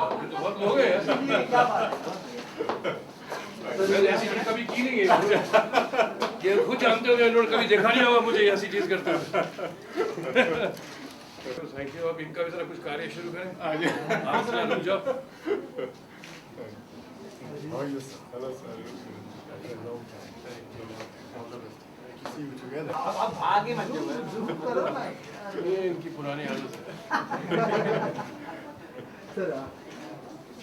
बहुत लोग हैं मैंने ऐसी चीज कभी की नहीं है ये खुद जानते हो इन्होंने कभी देखा नहीं होगा मुझे ऐसी चीज करते हुए थैंक यू। अब इनका भी जरा कुछ कार्य शुरू करें आगे रुक जाओ। अब आगे मत जाओ ये इनकी पुरानी आदत है।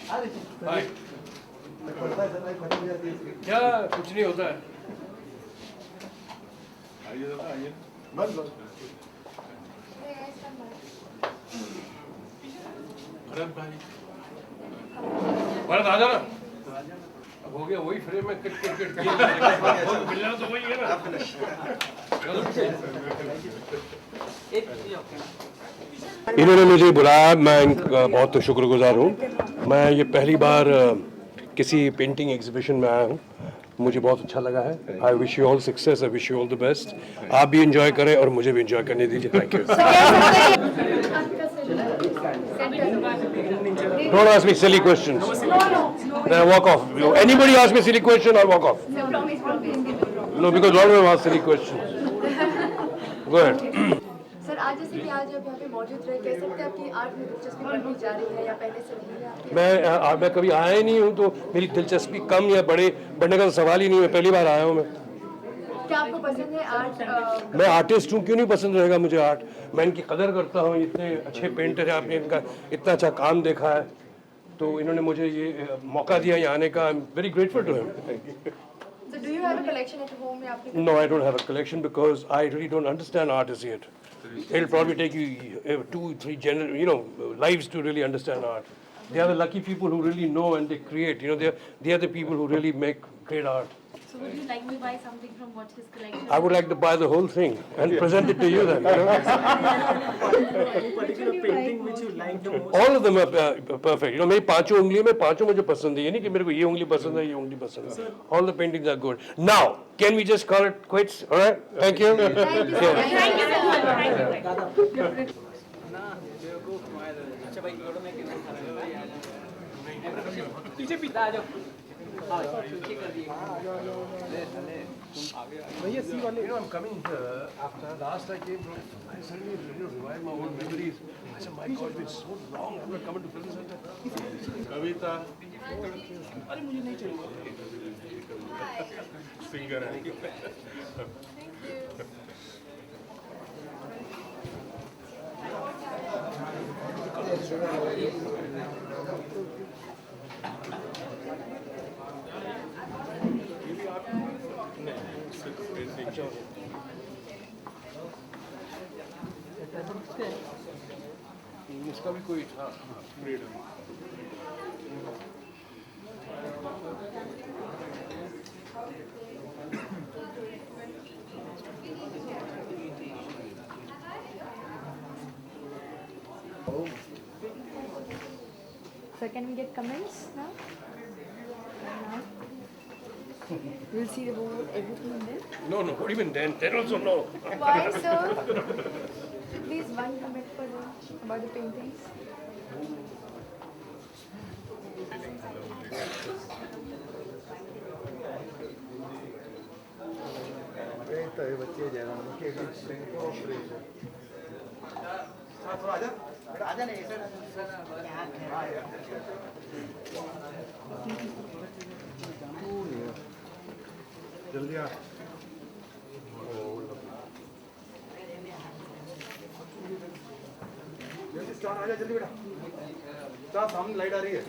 हाय क्या कुछ नहीं होता है। आइए दादा आइए बस बस भरत भाई भरत आ जाना। अब हो गया वही फ्रेम में किट किट किट मिलना तो वही है ना। इन्होंने मुझे बुलाया, मैं इनका बहुत शुक्रगुजार हूँ। मैं ये पहली बार किसी पेंटिंग एग्जीबिशन में आया हूँ, मुझे बहुत अच्छा लगा है। I wish you all success, I wish you all the best. आप भी एंजॉय करें और मुझे भी एंजॉय करने दीजिए। Thank you. Don't ask me silly questions. Then I walk off. Anybody ask me silly question, I'll walk off. No, because all of them ask silly questions. Go ahead. Sir आज जैसे कि आज आप यहाँ पे मौजूद रहे, कह सकते हैं आपकी आर्ट में दिलचस्पी बढ़ती जा रही है या पहले से नहीं है? मैं कभी आया ही नहीं हूँ, तो मेरी दिलचस्पी कम या बढ़ने का सवाल ही नहीं है। पहली बार आया हूँ मैं। क्या आपको पसंद है आर्ट? मैं आर्टिस्ट हूँ, क्यों नहीं पसंद रहेगा मुझे आर्ट। मैं इनकी कदर करता हूँ, इतने अच्छे पेंटर हैं, आपने इनका इतना अच्छा काम देखा है, तो इन्होंने मुझे ये मौका दिया यहाँ आने का। I am very grateful to him. So do you have a collection at home? No, I don't have a collection because I really don't understand art as yet. It'll probably take you 2-3 lives to really understand art. They are the lucky people who really know and they create. They are the people who really make great art. So would you like to buy something from what his collection? I would like to buy the whole thing and present it to you then. Any particular painting which you like the most? All of them are perfect. मेरी पांचों उंगलियों में पांचों मुझे पसंद है। ये नहीं कि मेरे को ये उंगली पसंद है, ये उंगली पसंद है। All the paintings are good. Now, can we just call it quits? All right? Thank you. Thank you so much. अच्छा भाई फोटो में कितना खा रहे हो? पीछे पीछे आ जाओ। हाँ पीछे कर दिए। भैया सी वाले। I'm coming here after last I came. I suddenly revived my old memories. I said, my God, it's been so long. I've not come to film center. कविता। अरे मुझे नहीं चाहिए। Singer है। इसका भी कोई था freedom. So can we get comments now? We'll see the whole everything then. No, what do you mean then? Then also no. Why, sir? Please one comment for them about the paintings. बच्चे ज्यादा आजा आजा नहीं जल्दी आ जल्दी start आजा जल्दी बेटा स्टार्ट सामने लाइट आ रही है